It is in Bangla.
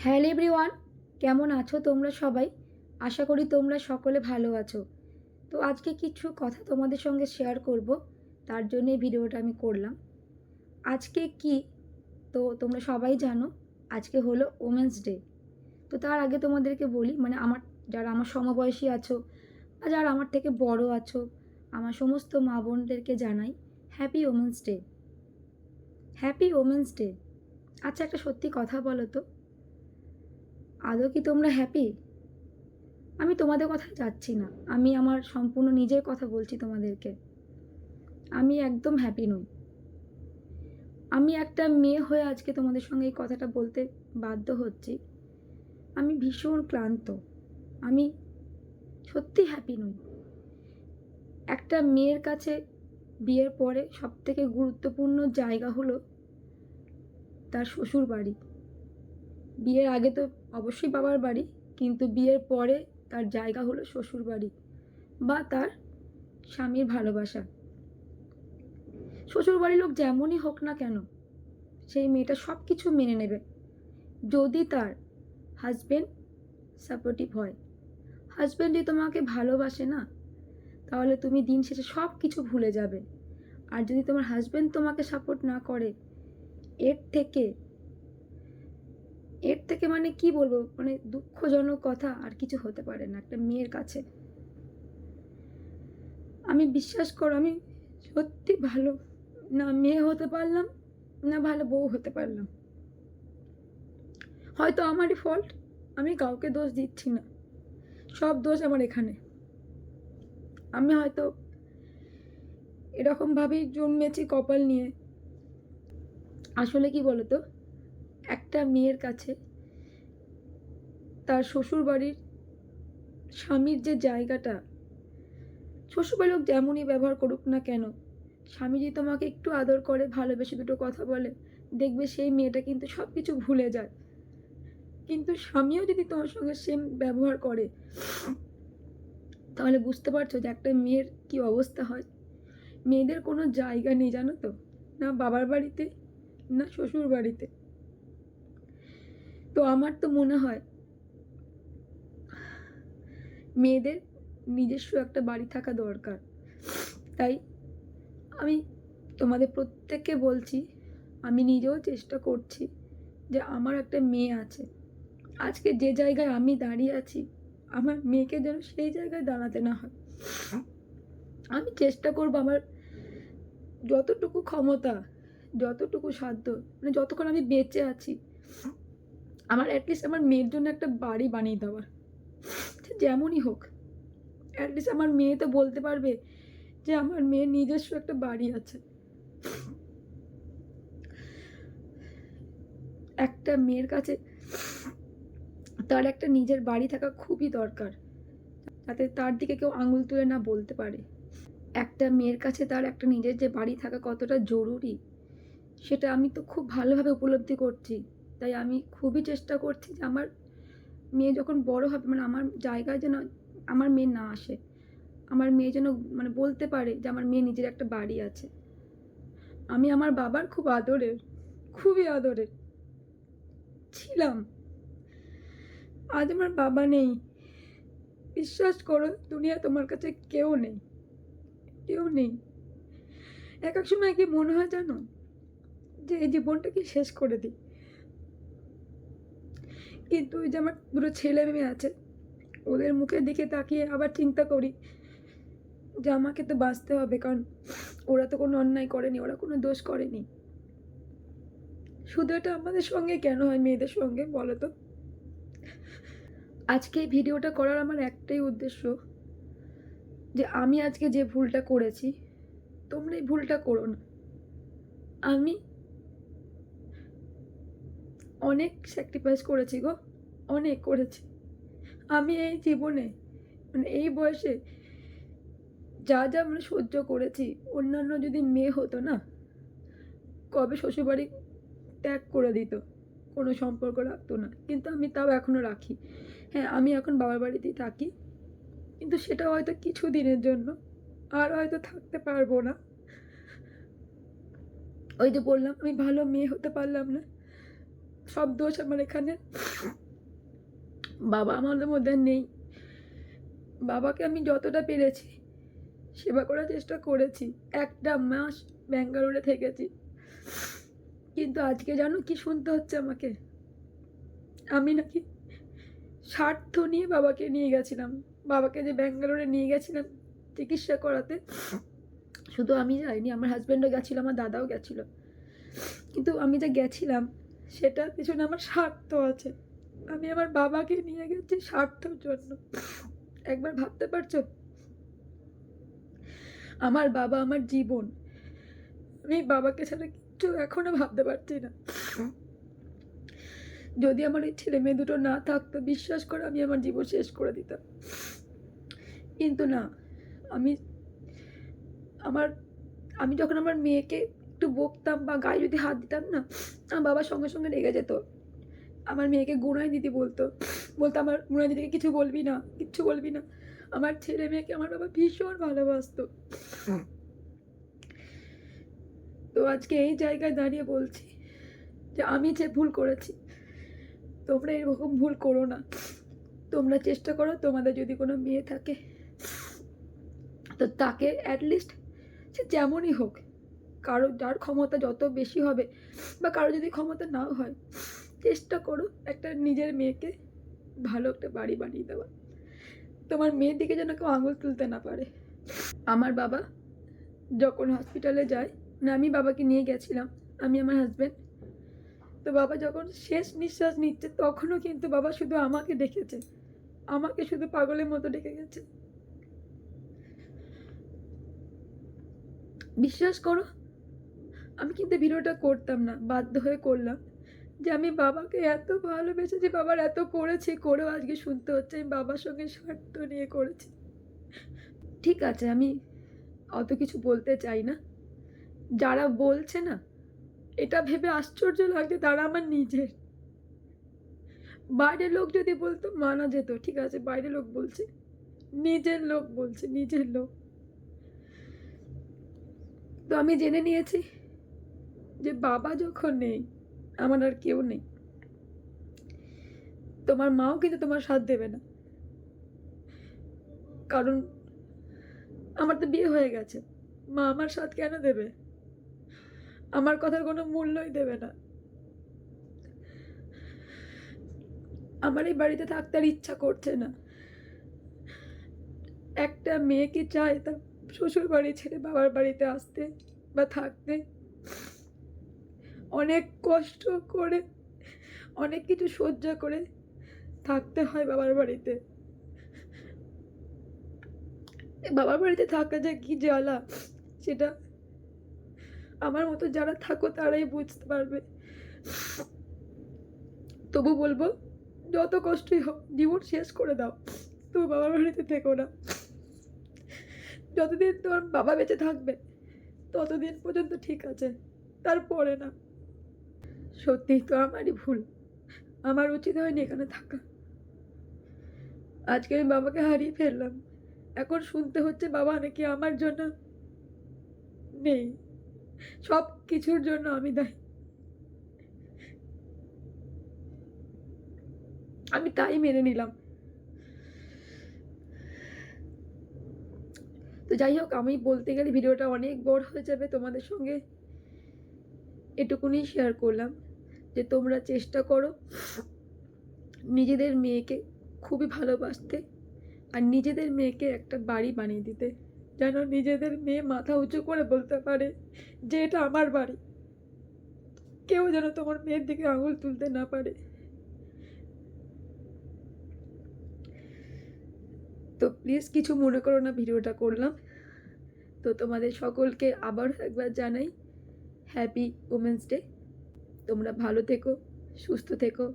হ্যালো এভরিওয়ান, কেমন আছো তোমরা সবাই? আশা করি তোমরা সকলে ভালো আছো। তো আজকে কিছু কথা তোমাদের সঙ্গে শেয়ার করব, তার জন্য এই ভিডিওটা আমি করলাম। আজকে কি, তো তোমরা সবাই জানো আজকে হলো ওমেন্স ডে। তো তার আগে তোমাদেরকে বলি, মানে যারা আমার সমবয়সী আছো বা যারা আমার থেকে বড় আছো, আমার সমস্ত মা বোনদেরকে জানাই happy women's day. Happy women's day. আচ্ছা, একটা সত্যি কথা বলো তো, আদৌ কি তোমরা হ্যাপি? আমি তোমাদের কথায় যাচ্ছি না, আমি আমার সম্পূর্ণ নিজের কথা বলছি তোমাদেরকে। আমি একদম হ্যাপি নই। আমি একটা মেয়ে হয়ে আজকে তোমাদের সঙ্গে এই কথাটা বলতে বাধ্য হচ্ছি। আমি ভীষণ ক্লান্ত। আমি সত্যি হ্যাপি নই। একটা মেয়ের কাছে বিয়ের পরে সবথেকে গুরুত্বপূর্ণ জায়গা হলো তার শ্বশুর বাড়ি। বিয়ের আগে তো অবশ্যই বাবার বাড়ি, কিন্তু বিয়ের পরে তার জায়গা হলো শ্বশুর বাড়ি বা তার স্বামীর ভালোবাসা। শ্বশুরবাড়ির লোক যেমনই হোক না কেন, সেই মেয়েটা সব কিছু মেনে নেবে যদি তার হাজবেন্ড সাপোর্টিভ হয়। হাজবেন্ড যদি তোমাকে ভালোবাসে না, তাহলে তুমি দিন শেষে সব কিছু ভুলে যাবে। আর যদি তোমার হাজবেন্ড তোমাকে সাপোর্ট না করে, এর থেকে এর থেকে মানে কি বলবো, মানে দুঃখজনক কথা আর কিছু হতে পারে না একটা মেয়ের কাছে। আমি বিশ্বাস করো, আমি সত্যি ভালো না মেয়ে হতে পারলাম, না ভালো বউ হতে পারলাম। হয়তো আমারই ফল্ট, আমি কাউকে দোষ দিচ্ছি না, সব দোষ আমার এখানে। আমি হয়তো এরকমভাবেই জন্মেছি কপাল নিয়ে। আসলে কি বলতো, একটা মেয়ের কাছে তার শ্বশুরবাড়ির স্বামীর যে জায়গাটা, শ্বশুরবাড়ির লোক যেমনই ব্যবহার করুক না কেন, স্বামী যদি তোমাকে একটু আদর করে, ভালোবেসে দুটো কথা বলে, দেখবে সেই মেয়েটা কিন্তু সব কিছু ভুলে যায়। কিন্তু স্বামীও যদি তোমার সঙ্গে সেম ব্যবহার করে, তাহলে বুঝতে পারছো যে একটা মেয়ের কি অবস্থা হয়। মেয়েদের কোনো জায়গা নেই, জানো তো, না বাবার বাড়িতে না শ্বশুর বাড়িতে। তো আমার তো মনে হয় মেয়েদের নিজস্ব একটা বাড়ি থাকা দরকার। তাই আমি তোমাদের প্রত্যেককে বলছি, আমি নিজেও চেষ্টা করছি যে আমার একটা মেয়ে আছে। আজকে যে জায়গায় আমি দাঁড়িয়ে আছি, আমার মেয়েকে যেন সেই জায়গায় দাঁড়াতে না হয়। আমি চেষ্টা করবো আমার যতটুকু ক্ষমতা, যতটুকু সাধ্য, মানে যতক্ষণ আমি বেঁচে আছি, আমার অ্যাটলিস্ট আমার মেয়ের জন্য একটা বাড়ি বানিয়ে দেওয়ার। যেমনই হোক, অ্যাটলিস্ট আমার মেয়ে তো বলতে পারবে যে আমার মেয়ের নিজস্ব একটা বাড়ি আছে। একটা মেয়ের কাছে তার একটা নিজের বাড়ি থাকা খুবই দরকার, যাতে তার দিকে কেউ আঙুল তুলে না বলতে পারে। একটা মেয়ের কাছে তার একটা নিজের যে বাড়ি থাকা কতটা জরুরি, সেটা আমি তো খুব ভালোভাবে উপলব্ধি করছি। তাই আমি খুবই চেষ্টা করছি যে আমার মেয়ে যখন বড় হবে, মানে আমার জায়গায় যেন আমার মেয়ে না আসে। আমার মেয়ে যেন মানে বলতে পারে যে আমার মেয়ে নিজের একটা বাড়ি আছে। আমি আমার বাবার খুব আদরের, খুবই আদরের ছিলাম। আজ আমার বাবা নেই। বিশ্বাস করো, দুনিয়া তোমার কাছে কেউ নেই, কেউ নেই। এক এক সময় কি মনে হয় জানো, যে এই জীবনটাকে শেষ করে দিই। কিন্তু ওই যে আমার দুটো ছেলে মেয়ে আছে, ওদের মুখের দিকে তাকিয়ে আবার চিন্তা করি যে আমাকে তো বাঁচতে হবে, কারণ ওরা তো কোনো অন্যায় করেনি, ওরা কোনো দোষ করেনি। শুধু এটা আমাদের সঙ্গে কেন হয়, মেয়েদের সঙ্গে বলো তো? আজকে এই ভিডিওটা করার আমার একটাই উদ্দেশ্য, যে আমি আজকে যে ভুলটা করেছি, তোমরা এই ভুলটা করো না। আমি অনেক স্যাক্রিফাইস করেছি গো, অনেক করেছি। আমি এই জীবনে, মানে এই বয়সে যা যা মানে সহ্য করেছি, অন্যান্য যদি মেয়ে হতো না, কবে শ্বশুরবাড়ি ত্যাগ করে দিত, কোনো সম্পর্ক রাখতো না। কিন্তু আমি তাও এখনো রাখি। হ্যাঁ, আমি এখন বাবার বাড়িতেই থাকি, কিন্তু সেটা হয়তো কিছু দিনের জন্য, আর হয়তো থাকতে পারবো না। ওই যে বললাম আমি ভালো মেয়ে হতে পারলাম না, সব দোষ আমার এখানে। বাবা আমাদের মধ্যে নেই। বাবাকে আমি যতটা পেরেছি সেবা করার চেষ্টা করেছি। 1টা মাস ব্যাঙ্গালোরে থেকেছি, কিন্তু আজকে জানো কি শুনতে হচ্ছে আমাকে? আমি নাকি স্বার্থ নিয়ে বাবাকে নিয়ে গেছিলাম। বাবাকে যে ব্যাঙ্গালোরে নিয়ে গেছিলাম চিকিৎসা করাতে, শুধু আমি যাইনি, আমার হাজব্যান্ডও গেছিলো, আমার দাদাও গেছিলো। কিন্তু আমি যে গেছিলাম সেটার পিছনে আমার স্বার্থ আছে। আমি আমার বাবাকে নিয়ে গেছি স্বার্থের জন্য। একবার ভাবতে পারছো? আমার বাবা আমার জীবন। আমি বাবাকে ছাড়া কিচ্ছু এখনো ভাবতে পারছি না। যদি আমার এই ছেলে মেয়ে দুটো না থাকতো, বিশ্বাস করে আমি আমার জীবন শেষ করে দিতাম। কিন্তু না, আমি আমার আমি যখন আমার মেয়েকে একটু বকতাম বা গায়ে যদি হাত দিতাম না, আমার বাবা সঙ্গে সঙ্গে রেগে যেত। আমার মেয়েকে গুনাই দিদি বলতো, আমার গুনাই দিদিকে কিছু বলবি না, কিচ্ছু বলবি না। আমার ছেলে মেয়েকে আমার বাবা ভীষণ ভালোবাসতো। তো আজকে এই জায়গায় দাঁড়িয়ে বলছি যে আমি যে ভুল করেছি, তোমরা এরকম ভুল করো না। তোমরা চেষ্টা করো, তোমাদের যদি কোনো মেয়ে থাকে তো তাকে অ্যাটলিস্ট সে যেমনই হোক, কারো যার ক্ষমতা যত বেশি হবে বা কারো যদি ক্ষমতা নাও হয়, চেষ্টা করো একটা নিজের মেয়েকে ভালো একটা বাড়ি বানিয়ে দেওয়া। তোমার মেয়ের দিকে যেন কেউ আঙুল তুলতে না পারে। আমার বাবা যখন হসপিটালে যায়, না আমি বাবাকে নিয়ে গেছিলাম, আমি আমার হাজব্যান্ড। তো বাবা যখন শেষ নিঃশ্বাস নিচ্ছে তখনও কিন্তু বাবা শুধু আমাকে ডেকেছে, আমাকে শুধু পাগলের মতো ডেকে গেছে। বিশ্বাস করো, আমি কিন্তু ভিডিওটা করতাম না, বাধ্য হয়ে করলাম। যে আমি বাবাকে এত ভালোবেসেছি, বাবার এত করেছি, করেও আজকে শুনতে হচ্ছে আমি বাবার সঙ্গে স্বার্থ নিয়ে করেছি। ঠিক আছে, আমি অত কিছু বলতে চাই না। যারা বলছে না, এটা ভেবে আশ্চর্য লাগছে তারা আমার নিজের। বাইরের লোক যদি বলতো মানা যেত, ঠিক আছে, বাইরের লোক বলছে, নিজের লোক বলছে, নিজের লোক। তো আমি জেনে নিয়েছি যে বাবা যখন নেই, আমার আর কেউ নেই। তোমার মাও কিন্তু তোমার সাথ দেবে না, কারণ আমার তো বিয়ে হয়ে গেছে। মা আমার সাথ কেন দেবে? আমার কথার কোনো মূল্যই দেবে না। আমার এই বাড়িতে থাকতে আর ইচ্ছা করছে না। একটা মেয়ে কি চায় তার শ্বশুর বাড়ি ছেড়ে বাবার বাড়িতে আসতে বা থাকতে? অনেক কষ্ট করে, অনেক কিছু সহ্য করে থাকতে হয় বাবার বাড়িতে। বাবার বাড়িতে থাকা যায় কি জ্বালা, সেটা আমার মতো যারা থাকো তারাই বুঝতে পারবে। তবু বলবো, যত কষ্টই হোক জীবন শেষ করে দাও, তবু বাবার বাড়িতে থেকো না। যতদিন তোমার বাবা বেঁচে থাকবে ততদিন পর্যন্ত ঠিক আছে, তারপরে না। সত্যিই তো আমারই ভুল, আমার উচিত হয়নি এখানে থাকা। আজকে আমি বাবাকে হারিয়ে ফেললাম, এখন শুনতে হচ্ছে বাবা নাকি আমার জন্য নেই, সব কিছুর জন্য আমি দায়ী। আমি তাই মেনে নিলাম। তো যাই হোক, আমি বলতে গেলে ভিডিওটা অনেক বড় হয়ে যাবে, তোমাদের সঙ্গে এটুকুনি শেয়ার করলাম যে তোমরা চেষ্টা করো নিজেদের মেয়েকে খুবই ভালোবাসতে, আর নিজেদের মেয়েকে একটা বাড়ি বানিয়ে দিতে, যেন নিজেদের মেয়ে মাথা উঁচু করে বলতে পারে যে এটা আমার বাড়ি। কেউ যেন তোমার মেয়ের দিকে আঙুল তুলতে না পারে। তো প্লিজ কিছু মনে করো না, ভিডিওটা করলাম। তো তোমাদের সকলকে আবার একবার জানাই হ্যাপি উমেন্স ডে। তোমরা ভালো থেকো, সুস্থ থেকো।